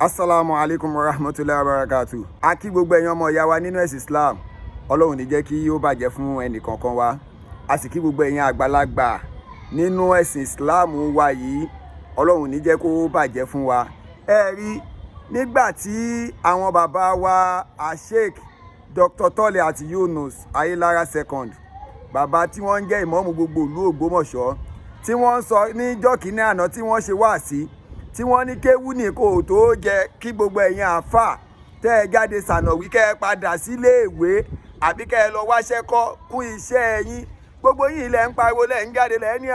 Assalamu alaikum wa rahmatullahi wa barakatuh. A kí gbogbo ẹ̀yin ọmọ ìyá wa nínú ẹ̀sìn Islam. Ọlọ́run ní jẹ́ kí ó bàjẹ́ fún ẹnì kankan wa. A sì kí gbogbo ẹ̀yin àgbàlagbà nínú ẹ̀sìn Islam wa yìí. Ọlọ́run ní jẹ́ kó bàjẹ́ fún wa. Ẹ rí nígbà tí àwọn bàbá wa Sheikh Dr. Tole àti Yunus Ayélára second, bàbá tí wọ́n ń jẹ́ ìmáàmù gbogbo ìlú Ògbómọ̀ṣọ́, tí wọ́n ń sọ níjọ́ kìíní àná tí wọ́n ṣe wáàsí, tí wọ́n ní kéwú ní kò tó jẹ kí gbogbo ẹ̀yin àáfà tẹ́ ẹ jáde sànàwí kẹ́ ẹ padà sílé ìwé àbí kẹ́ ẹ lọ wáṣẹ́ kọ́ kún iṣẹ́ yín. Gbogbo yín ilẹ̀ ń pariwo lẹ̀ ń jáde lẹ̀ ní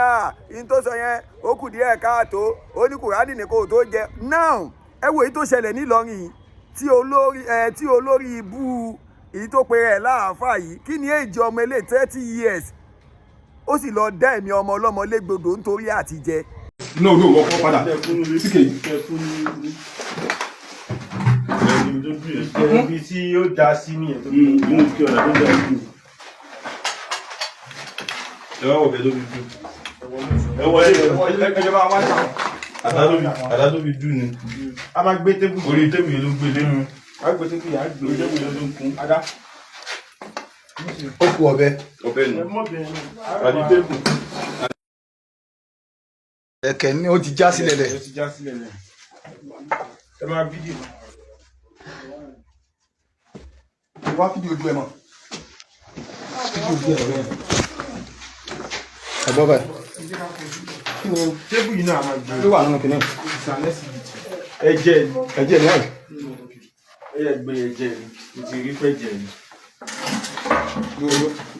in tó sọ yẹn ó kù díẹ̀ káàtó, ó ní Kùránì ní kò tó jẹ. Now ẹ wo èyí tó ṣẹlẹ̀ nílọrin tí olórí ibú èyí tó pe rẹ̀ láàfà yìí, kí ni èjì ọmọ ilé 30 years ó sì lọ dá ẹ̀mí ọmọ ọlọ́mọ légbodò nítorí àtijẹ. No, wọ́n kọ́ padà. Síkè. Ibi tí ó dá sí ní ẹ̀ tó mú kí ọ̀nà tó dá sí. Ẹ wá wọ̀ bẹ̀ lóbi dùn. Ẹ wọlé ẹjọba wá tà. Àdá lóbi dùn ni. A máa gbé tébù. Orí tébù yẹn ló gbé lé. A gbé tébù yẹn, a gbé tébù yẹn ló ń kún. Adá. Ó kú ọ̀bẹ. Ọ̀bẹ nù. Àdí tébù. Ẹ̀kẹ́ ni ó ti já sílẹ̀ lẹ̀. Ó ti já sílẹ̀ lẹ̀. Ẹ máa fídíò. Wá fídíò ojú ẹ mọ̀. Fídíò ojú ẹ rẹ̀. Ẹ̀gbọ́n báyìí. Kí ni Tébù yìí náà máa gbé. ló wà nínú kìnìún? Ẹ̀jẹ̀ ni. Ẹ̀jẹ̀ ni àyè. Ẹ̀yẹ gbé ẹ̀jẹ̀ ni. Mo ti rí pé ẹ̀jẹ̀ ni.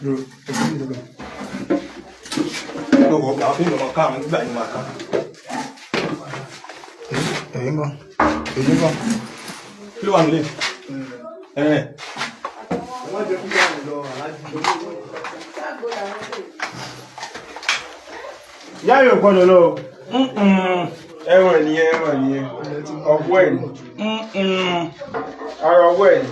Dúró. Lọ́wọ́ àwọn fíìmù ọmọ káàmù nígbà yìí máa ká. Èyí ń bọ̀. Èyí ń bọ̀. Kí ló wà nílé? Ìyá yóò gbọ́dọ̀ lọ. Ẹran ènìyàn ọwọ́ ẹ̀ ni. Ara ọwọ́ ẹ̀ ni.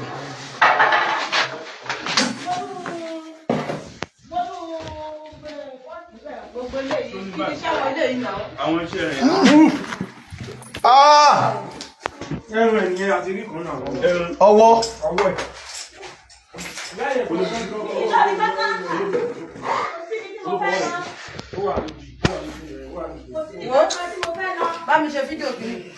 Àwọn iṣẹ́ rẹ̀. Ẹran ènìyàn àti rí kan náà. Ọwọ́. Ọwọ́ ẹ̀. Ìwọ bá mi ṣe fídíò kìíní.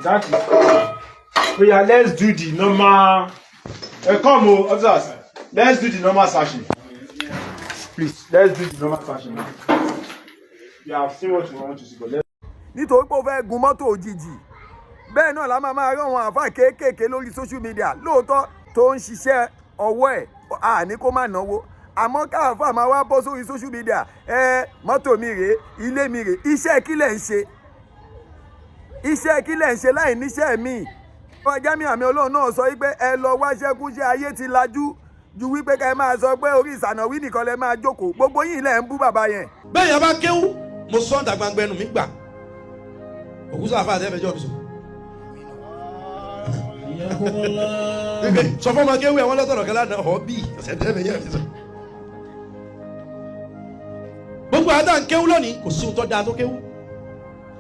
That is so yeah, let's do the normal come officers, let's do the normal searching. Please, let's do the normal searching now. You have seen what you want to see, but let's. Nítorí pé ó fẹ́ gun mọ́tò òjijì bẹ́ẹ̀ náà la máa rí àwọn àfáà kéékèèké lórí social media lóòótọ́ tó ń ṣiṣẹ́ ọwọ́ ẹ̀ àní kó má náwó, àmọ́ káàfáà máa wá bọ́ sórí social media mọ́tò mi rèé, ilé mi rèé. Iṣẹ́ kí lẹ̀ ń ṣe? Iṣẹ́ kí lẹ̀ ń ṣe láì níṣẹ́ míì? Ọjà mi àmì Ọlọ́run náà sọ wípé ẹ lọ wáṣẹ́ kúṣẹ́, ayé ti lajú ju wípé ká ẹ máa sọ pé orí ìsànàwí nìkan lẹ máa jókòó. Gbogbo yìí lẹ̀ ń bú bàbá yẹn. Bẹ́ẹ̀ yẹn bá kéwú mo sọ ọ́n dàgbà gbẹnu mi gbà òkúsọ àfa àti ẹ̀fẹ̀jọ́ mi sọ. Sọ fún ọmọ kéwú ẹ̀ wọ́n lọ́tọ̀ọ̀rọ̀ kẹ́lá náà ọ̀ bí ọ̀sẹ̀ tẹ́lẹ̀ yẹn mi sọ. Gbogbo àdá ń kéwú lónìí kò sí ohun tó dáa tó kéwú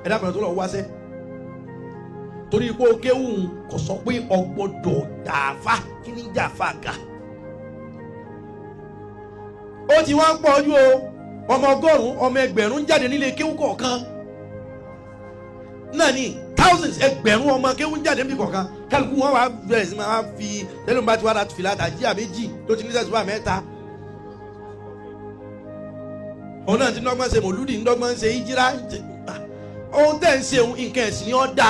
ẹ̀dá kan tó lọ wáṣẹ́ torí pé o kéwù kò sọ pé ọgbọ́dọ̀ dàáfà kí ni dàáfà ga. Ó ti wá ń pọ̀ ojú o ọmọ ọgọ́rùn-ún ọmọ ẹgbẹ̀rún jáde nílé kéwù kọ̀ọ̀kan náà ní thousands ẹgbẹ̀rún ọmọ kéwù jáde níbi kọ̀ọ̀kan kálukú wọn wá bẹ̀rẹ̀ sí máa fi tẹ́lẹ̀ bá ti wá láti fìlà àtàjíà méjì tó ti ní sẹ́sùn mẹ́ta. Òun náà ti ndọ́gbọ́n ṣe mòlúdì ndọ́gbọ́n ṣe ìjírá ohun tẹ́ ń ṣe nǹkan ẹ̀sìn ni ọ́ dá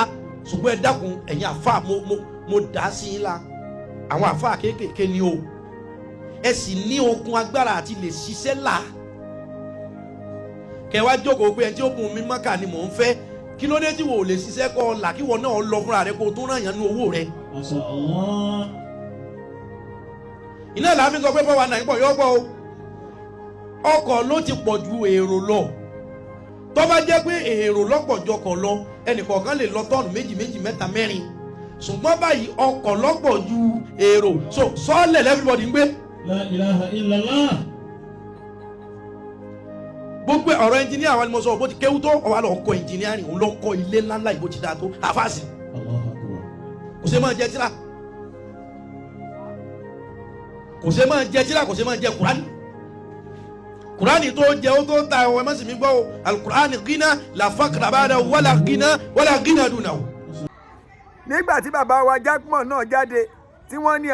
ṣùgbọ́n ẹ dákun ẹ̀yin àfáà mo dá sí i la àwọn àfáà kéékèèké ni o ẹ sì ní okun agbára àti lè ṣiṣẹ́ là kẹwàá jókòó pé ẹni tí ó bùn mí mọ́kà ni mò ń fẹ́ kí ló dé tí wò ó lè ṣiṣẹ́ kọ́ ọ là kí wọ́n náà lọ fúnra rẹ kó o tó ràn yàn ní owó rẹ. iná làá fi sọ pé bọ́wọ́ náà ń pọ̀ yọ́ pọ̀ o ọkọ̀ ló ti pọ̀ ju èrò lọ tó bá jẹ́ pé èrò lọ́pọ̀jọkọ̀ lọ ẹnìkọ̀ọ̀kan lè lọ tọ́ọ̀nù méjì méjì mẹ́ta mẹ́rin ṣùgbọ́n báyìí ọkọ̀ lọ́pọ̀ ju èrò sọ́ọ̀lẹ̀ everybody ń gbé. La ilaha illallah. gbogbo ọ̀rọ̀ ẹnjìníà wa ni mo sọ bó ti kéwú tó ọwọ́ àlọ́ ọkọ̀ ẹnjìníà òun ló kọ́ ilé ńláńlá ìbò ti dáa tó àfáàsì kò ṣe máa jẹ tíra kò ṣe máa jẹ tíra kò ṣe máa jẹ kùránì tó jẹ ó tó ta ẹ̀wọ̀n ẹ̀mọ́sì mi gbọ́ o alukùránì gínà làfàkàrà bá dà wàlà gínà dùnà o. nígbà tí bàbá wa jákùmọ̀ náà jáde tí wọ́n ní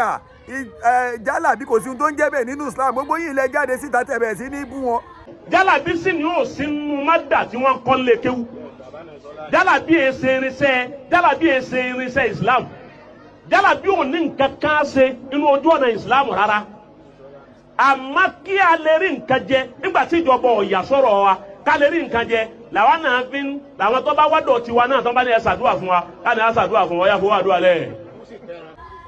jálàbí kò sí ohun tó ń jẹ́ bẹ́ẹ̀ nínú Islam gbogbo yìí lẹ jáde síta tẹ̀bẹ̀ sí ní bú wọn. jálàbí sì ni ó sínú mádà tí wọ́n kọ́ lé kéwú jálàbí èsè irinṣẹ́ Islam jálàbí ò ní nǹkan kan ṣe inú ojú ọ̀nà Islam rárá àmọ́ kí a lè rí nǹkan jẹ nígbà tí ìjọba ọ̀yà sọ̀rọ̀ wa ká lè rí nǹkan jẹ làwọn náà fi ń làwọn tó bá wádọ̀ tiwa náà tó bá ní ẹ ṣàdúrà fún wa ká ní ẹ ṣàdúrà fún wa ọ̀yà fún wa àdúrà lẹ̀.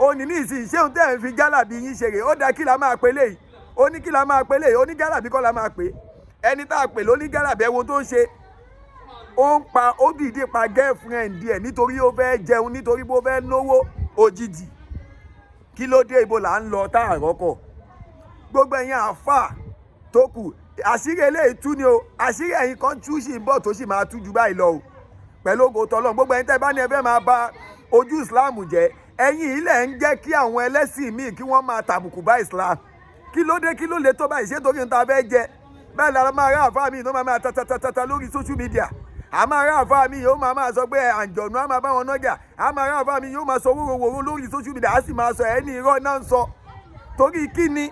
òní ní ìsìn ṣéun tẹ́ ẹ̀ ń fi jálàbí yín ṣeré ó dá kí la máa pe léyìí ó ní kí la máa pe léyìí ó ní jálàbí kọ́ la máa pe ẹni tá a pè ló ní jálàbí ẹ̀wọ̀n tó ń ṣe ó dìde pa girlfriend ẹ̀ nítorí ó fẹ́ jẹun nítorí bó fẹ́ náwó òjijì kí ló dé ibo là ń lọ tá a rọ́kọ̀ gbogbo ẹ̀yin àáfà tó kù àṣírí eléyìí tú ni o àṣírí ẹ̀yin kan tú sí bọ̀ tó sì máa tú ju báyìí lọ o pẹ̀lú ògo tọ́lọ́run gbogbo ẹ̀yin tẹ́ bá ní ẹ fẹ́ máa bà ojú Islam jẹ́ ẹ̀yin ilẹ̀ ń jẹ́ kí àwọn ẹlẹ́sìn míì kí wọ́n máa tàbùkù bá Islam kí ló dé kí ló lè tó báyìí ṣé torí n ta fẹ́ jẹ bẹ́ẹ̀ lára máa rá àfáà míì tó máa tata lórí social media a máa rá àfáà míì yóò máa sọ pé àǹjọ̀nù á máa bá wọn nájà a máa rá àfáà míì yóò máa sọ wórówóró lórí social media á sì máa sọ ẹni irọ́ náà ń sọ torí kí ni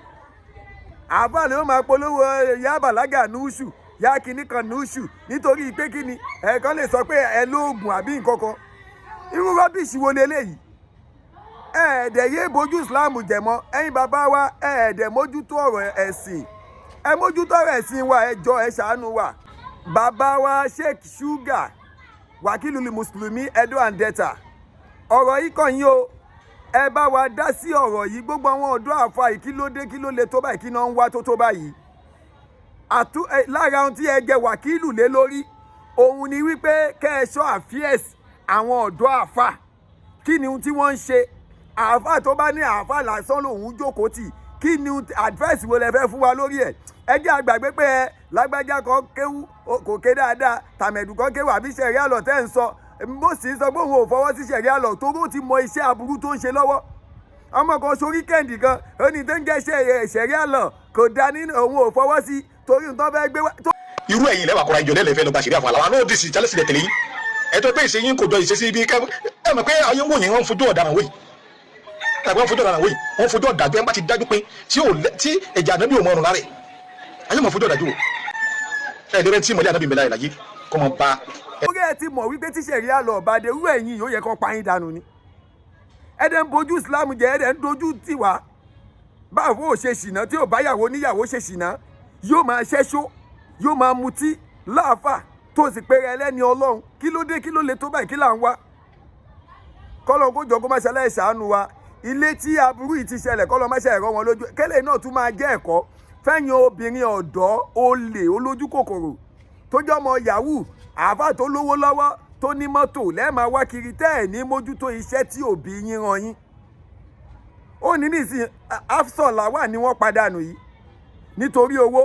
àfáà lè máa polówó yá bàlágà núṣù yá kinní kan núṣù nítorí pé kí ni ẹ̀ẹ̀kan lè sọ pé ẹ lóògùn àbí nǹkan kan irú rọ́bìṣì wo leléyìí ẹ̀ẹ́dẹ̀ yé bójú Islam jẹ̀ mọ́ ẹ̀yin bàbá wa ẹ̀ẹ́dẹ̀ mójútó ọ̀rọ̀ ẹ̀sìn ẹ mójútó ọ̀rọ̀ ẹ̀sìn wa ẹ jọ̀ọ́ ẹ ṣàánú wa bàbá wa Sheikh Sugar wákìlù mùsùlùmí Edo and Delta ọ̀rọ̀ yìí kàn yín o ẹ bá wa dá sí ọ̀rọ̀ yìí gbogbo àwọn ọ̀dọ́ àfa yìí kí ló dé kí ló le tó báyìí kí náà ń wá tó báyìí lára ohun tí ẹ jẹ wákìlù lé lórí òun ni wípé kẹ́ ẹ ṣọ́ àfíẹ́sì àwọn ọ̀dọ́ àfa kí ni ohun tí wọ́n ń ṣe àáfà tó bá ní àáfà lásán lòun jókòó tì kí ni advice wo lẹ fẹ́ fún wa lórí ẹ̀ ẹ jẹ́ àgbàgbé pé ẹ lágbájá kan kéwú kò ké dáadáa tàmẹ̀dù kan kéwú àbí ṣẹ̀rí àlọ́ tẹ́ ń sọ mo sì ń sọ pé òun ò fọwọ́ sí ṣẹ̀rí àlọ́ tó ti mọ iṣẹ́ aburú tó ń ṣe lọ́wọ́ ọmọ kan sórí kẹ́ǹdì kan ó ní tó ń jẹ́ ṣẹ̀rí àlọ́ kò dá nínú òun ò fọwọ́ sí torí nǹkan fẹ́ gbé wá. irú ẹ̀yin lẹ́wà kọ́ra ìjọ lẹ́lẹ́fẹ́ ló gba ṣẹ̀rí àfọ̀ àlàwà náà dì sí jálẹ̀sì lẹ̀ tẹ̀lé yín ẹ̀tọ́ pé ìṣe yín kò jọ ìṣesí ibi ẹ mọ̀ pé ayé ń wò yín wọ́n fojú ọ̀daràn wòye tàbí wọ́n fojú ọ̀daràn wòye wọ́n fojú ọ̀dàjú ẹ̀ ń bá ti dájú pé tí ẹ̀jẹ̀ ànábì ò mọ ọ̀run lára ẹ̀ ayé mọ̀ fojú ọ̀dàjú wò ẹ̀ lérẹ́ tí mọ̀lẹ́ ànábì mẹ́láyè láyé kọ́ mọ bá. orí ẹ ti mọ̀ wípé tí ṣẹ̀rí àlọ́ ọ̀bàdé irú ẹ̀yin yóò yẹ kó pa yín dànù ni ẹ̀dẹ̀ ń bojú Islam jẹ́ ẹ̀dẹ̀ ń dojú tiwa báwo ò ṣe ṣìnà tí ò báyàwó níyàwó ṣe ṣìnà yóò máa ṣẹ́ṣó yóò máa mutí láàfà tó sì pé ẹlẹ́ni Ọlọ́run kí ló dé kí ló le tó báyìí kí là ń wá kọ́lọ́n kó jọ kó má ṣàlàyé ṣàánú wa ilé tí aburú yìí ti ṣẹlẹ̀ kọ́lọ́n má ṣe ẹ̀rọ wọn lójú kẹ́lẹ́ náà tún máa jẹ́ ẹ̀kọ́ fẹ́yìn obìnrin ọ̀dọ́ olè olójú kòkòrò tó jọmọ yahoo àáfà tó lówó lọ́wọ́ tó ní mọ́tò lẹ́ẹ̀máa wá kiri tẹ́ ẹ̀ ní mójútó iṣẹ́ tí òbí yín ran yín ó ní nísìnyí afsọ làwà ni wọ́n padànù yìí nítorí owó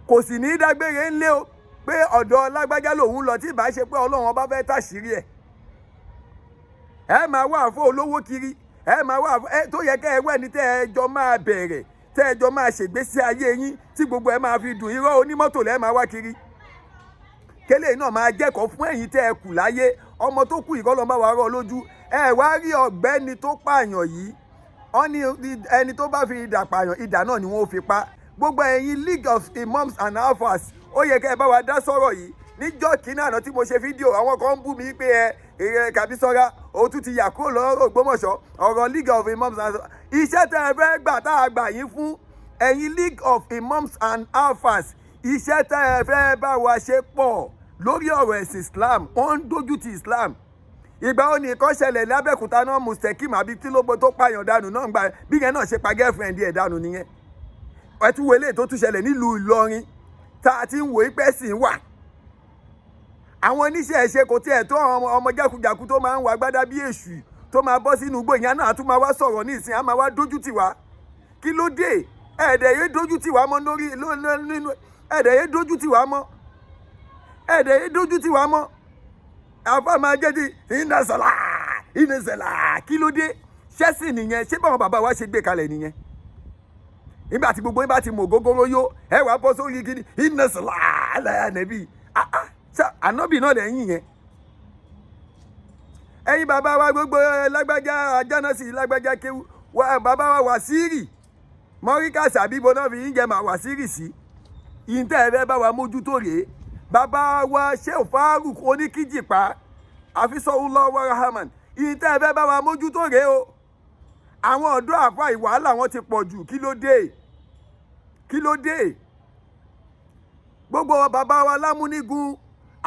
kò sì ní í dágbére ńlé o pé ọ̀dọ̀ lágbájá lòun lọ tí ìbá ṣe pé Ọlọ́run ọba fẹ́ tàṣírí ẹ máa wá àfọ olówó kiri ẹ máa wá àfọ tó yẹ kẹ́ ẹ wẹ́ ní tẹ́ ẹ jọ máa bẹ̀rẹ̀ tẹ́ ẹ jọ máa ṣègbésí ayé yín tí gbogbo ẹ máa fi dùn irọ́ onímọ́tò lẹ́ẹ̀ máa wá kiri kélé náà máa jẹ́kọ̀ọ́ fún ẹ̀yin tẹ́ ẹ kù láyé ọmọ tó kù ìkọlọ́ máa wà rọ́ lójú ẹ wá rí ọ̀gbẹ́ni tó pààyàn yìí wọ́n ní ẹni tó bá fi idà pààyàn idà náà ni wọ́n fi pa gbogbo ẹ̀yin League of Imams and Alfas ó yẹ kẹ́ ẹ bá wa dá sọ̀rọ̀ yìí níjọ́ kínní àná tí mo ṣe fídíò àwọn kan ń bú mi pé ẹ Kàbísọ́lá ó tún ti yà kúrò lọ́rọ̀ Ògbómọ̀ṣọ́ ọ̀rọ̀ League of Imams and Alfas iṣẹ́ tẹ́ ẹ fẹ́ gbà tá a gbà yín fún ẹ̀yin League of Imams and Alfas iṣẹ́ tẹ́ ẹ fẹ́ bá wa ṣe pọ̀ lórí ọ̀rọ̀ ẹ̀sìn Islam wọ́n ń dojú ti Islam ìgbà ó ní ìkọ́ ṣẹlẹ̀ lábẹ́kúta náà Mustekim àbí tí ló tó pààyàn dànù náà gbà bí yẹn náà ṣe pa girlfriend ẹ̀ dànù nìyẹn ẹtú wọlé tó tún ṣẹlẹ̀ nílùú Ìlọrin tá a ti ń wò pẹ́ sí wà àwọn oníṣẹ́ ẹ̀ṣẹ̀ kò tiẹ̀ tó àwọn ọmọ jákujàku tó máa ń wà gbádá bí èṣù tó máa bọ́ sínú igbó ìyá náà tún máa wá sọ̀rọ̀ ní ìsìn á máa wá dójú tì wá. Kí ló dé? Ẹ̀ẹ́dẹ̀ yé dójú tì wá mọ́ nínú ẹ̀ẹ́dẹ̀ yé dójú tì wá mọ́ ẹ̀ẹ́dẹ̀ yé dójú tì wá mọ́. Àfa máa jẹ́ ti ìnẹsẹ̀lá kí ló dé? Ṣẹ́sìn nìyẹn, ṣé báwọn bàbá wa ṣe gbé kalẹ̀ nìyẹn? Nígbà tí gbogbo yín bá ti mọ̀ gógóró yó ẹ wàá bọ́ sórí gidi ìnẹsẹ̀lá àlàyé nẹ́bí ànábì náà lẹ́yìn yẹn. Ẹ̀yin bàbá wa gbogbo lágbájá ajánásì lágbájá kéwú bàbá wa Wàsíìrì mọ́ríkà sàbíbo náà fi ń jẹ màá Wàsíìrì sí ìǹtẹ́ ẹ fẹ́ bá wa mójútó rèé. Bàbá wa Sheikh Faruk oníkíjìpá àfisọ́wúlọ́ wàràhàmàn ìǹtẹ́ ẹ fẹ́ bá wa mójútó rèé o. Àwọn ọ̀dọ́ àfa ìwàhálà wọn ti pọ̀ jù, kí ló dé? Kí ló dé? Gbogbo bàbá wa lámúnígun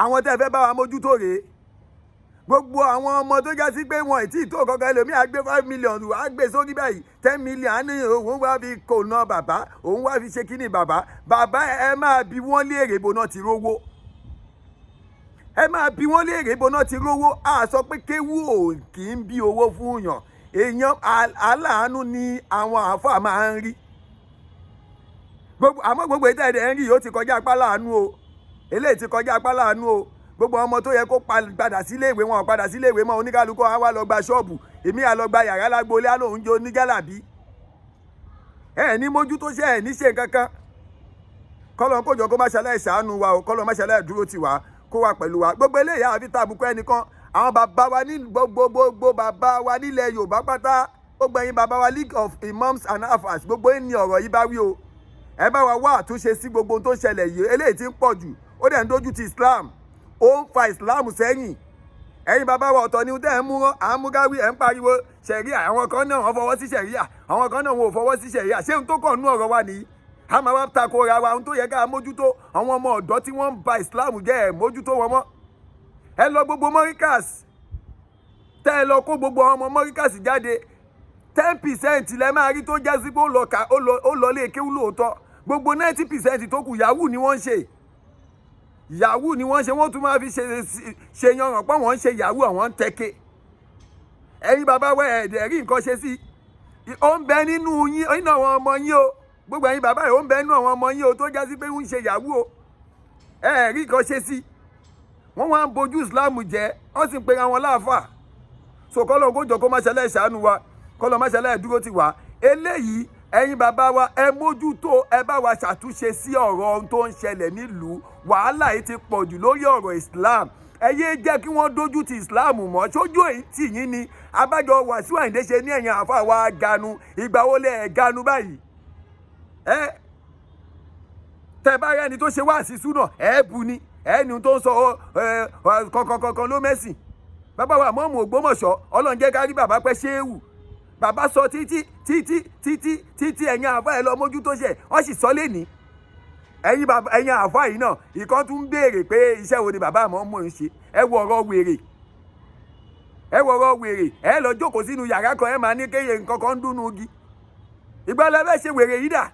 àwọn tẹ́ fẹ́ bá wa mójútó rèé. Gbogbo àwọn ọmọ tó já sí pé wọn ì tí ì tó kankan ẹlòmíì á gbé 5 million á gbé sórí báyìí 10 million á ní òun wá fi kò ná bàbá òun wá fi ṣe kíní bàbá ẹ máa bi wọ́n léèrè bó náà ti rówó. Ẹ máa bi wọ́n léèrè bó náà ti rówó. A sọ pé kéwú ò kì í bí owó fún yàn, èèyàn aláàánú ni àwọn àáfàá máa ń rí. Àmọ́ gbogbo ìtẹ́ ẹ̀dẹ̀ ń rí yóò ti kọjá apá láàánú o, eléyìí ti kọjá apá láàánú o. Gbogbo ọmọ tó yẹ kó padà sílé ìwé wọn padà sílé ìwé mọ́, oníkálukú á wá lọ gba ṣọ́ọ̀bù, èmi á lọ gba yàrá lágboolé á lóun jó oníjàlábí. Ẹ ní mójútó ṣe ẹ ní ṣe kankan. Kọ́lọ́n kójọ kó má ṣàlàyé ṣàánú wa o, kọ́lọ́n má ṣàlàyé dúró tì wá kó wà pẹ̀lú wa. Gbogbo eléyà àfi tàbùkù ẹnìkan. Àwọn bàbá wa ní gbogbo bàbá wa nílẹ̀ Yorùbá pátá, gbogbo ẹ̀yin bàbá wa League of Imams and Alfas, gbogbo yín ni ọ̀rọ̀ yìí bá wí o. Ẹ bá wa wá àtúnṣe sí gbogbo ohun tó ń ṣẹlẹ̀ yìí, eléyìí ti ń pọ̀ jù, ó dẹ̀ ń dójú ti Islam, ó ń fa Islam sẹ́yìn. Ẹ̀yin bàbá wa ọ̀tọ̀ ni tẹ́ ẹ̀ ń mú wọn, à ń mú gáwí ẹ̀ ń pariwo ṣẹ̀ríà, àwọn kan náà wọ́n fọwọ́ sí ṣẹ̀ríà, àwọn kan náà wọn ò fọwọ́ sí ṣẹ̀ríà. Ṣé ohun tó kàn nú ọ̀rọ̀ wa nìyí? A máa wá tako ra wa, ohun tó yẹ ká mójútó àwọn ọmọ ọ̀dọ́ tí wọ́n ń ba Islam jẹ́ ẹ̀ mójútó wọn mọ́. Ẹ lọ gbogbo mọ́ríkàs tẹ́ ẹ lọ kó gbogbo ọmọ mọ́ríkàs jáde 10% lẹ máa rí tó jẹ́ sí pé ó lọ lé kéwú lóòótọ́. Gbogbo 90% tó kù yahoo ni wọ́n ń ṣe. Yahoo ni wọ́n ṣe, wọ́n tún máa fi ṣe yanràn pé wọ́n ń ṣe yahoo àwọn ń tẹ́kẹ̀. Ẹ̀yin bàbá wa ẹ̀ẹ́dẹ̀ rí nǹkan ṣe sí. Ó ń bẹ nínú yín nínú àwọn ọmọ yín o. Gbogbo ẹ̀yin bàbá yìí ó ń bẹ nínú àwọn ọmọ yín o tó jẹ́ sí pé ń ṣe yahoo o. Rí nǹkan ṣe sí. Wọ́n wá ń bojú Islam jẹ́, wọ́n sì ń pera wọn láàfà. So kọ́lọ̀ kó jọ kó má ṣẹlẹ̀ ṣàánú wa, kọ́lọ̀ má ṣẹlẹ̀ dúró tì wá. Eléyìí ẹ̀yin bàbá wa ẹ mójútó, ẹ bá wa ṣàtúnṣe sí ọ̀rọ̀ ohun tó ń ṣẹlẹ̀ nílùú. Wàhálà yìí ti pọ̀ jù lórí ọ̀rọ̀ Islam. Ẹ yé jẹ́ kí wọ́n dójú ti Islam mọ́. Ṣojú èyí tì yín ni abájọ Wàsíù Àyìndé ṣe ní ẹ̀yin àfa wa ganu. Ìgbà wo lẹ ganu báyìí? Tẹ́ bá rẹ́ni tó ṣe wá sí súnà bu ni ẹni tó ń sọ kankan ló mẹ́sìn. Bàbá wa mọ́mù Ògbómọ̀ṣọ́ Ọlọ́run jẹ́ ká rí bàbá pẹ́ ṣéwù. Bàbá sọ títí ẹ̀yin àfa ẹ̀ lọ mójútó ṣe wọ́n sì sọ lẹ́ni. Ẹ̀yin àfa yìí náà ìkan tún ń béèrè pé iṣẹ́ wo ni bàbá àmọ́ mò ń ṣe. Ẹ wo ọ̀rọ̀ wèrè ẹ lọ jókòó sínú yàrá kan ẹ máa ní kéye nǹkan kan ń dúnú igi. Ìgbà lẹ fẹ́ ṣe wèrè yìí dà.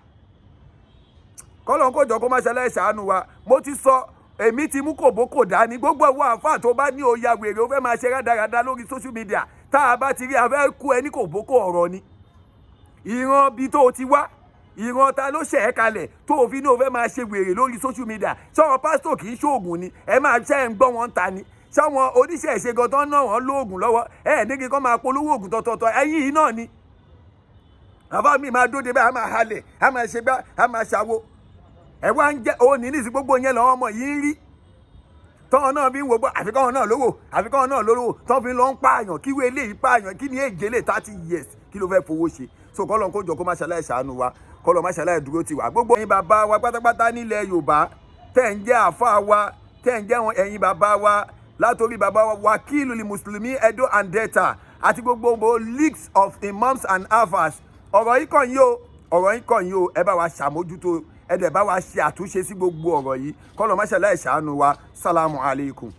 Kọ́lọ́n kó jọ kó má ṣẹlẹ̀ ṣàánú wa. Mo ti sọ èmi ti mú kòbókò dání. Gbogbo àwọn àfáà tó bá ní òya wèrè ó fẹ́ máa ṣe rádaràda lórí social media, tá a bá ti rí afẹ́ kú ẹ ní kòbókò ọ̀rọ̀ ni. Ìran bí tó ti wá, ìran ta ló ṣẹ̀ ẹ́ kalẹ̀ tó òfin náà fẹ́ máa ṣe wèrè lórí social media. Ṣọ́wọ́n pásítọ̀ kì í ṣoògùn ni, ẹ máa ṣẹ́ ń gbọ́ wọn ta ni. Ṣọ́wọ́n oníṣẹ́ ìṣègùn tán náà wọ́n lóògùn lọ́wọ́, ní kí kán máa polówó òògùn tọ̀tọ̀tọ̀, ẹ̀yin yìí náà ni. Àbá mi máa dóde bẹ́ẹ̀, a máa halẹ̀, a máa ṣe gbá, a máa ṣàwo. Ẹ wá ń jẹ́ òní ní sí gbogbo yẹn lọ́wọ́ ọmọ yìí ń rí. Tọ́wọ́n náà fi ń wo gbọ́ àfikọ́wọ́n náà lówó tọ́ fi lọ ń pààyàn kí wọ́n eléyìí pààyàn kí ni èjì lè 30 years kí ló fẹ́ fowó ṣe. So kọ́lọ́n kó jọ kó má ṣàlàyé ṣàánú wa, kọ́lọ́n má ṣàlàyé dúró tì wá. Gbogbo ẹ̀yin bàbá wa pátápátá nílẹ̀ Yorùbá tẹ̀ ń jẹ́ àfa wa, tẹ̀ ń jẹ́ ẹ̀yin bàbá wa látòrí bàbá wa Wakilu li Mùsùlùmí Edo and Delta àti gbogbo Leagues of Imams and Alfas. Ọ̀rọ̀ yìí kàn yín o, ẹ bá wa ṣàmójútó, ẹ dẹ̀ bá wa ṣe àtúnṣe sí gbogbo ọ̀rọ̀ yìí. Kọ́lọ́n má ṣàlàyé ṣàánú wa. Salamu alaikum.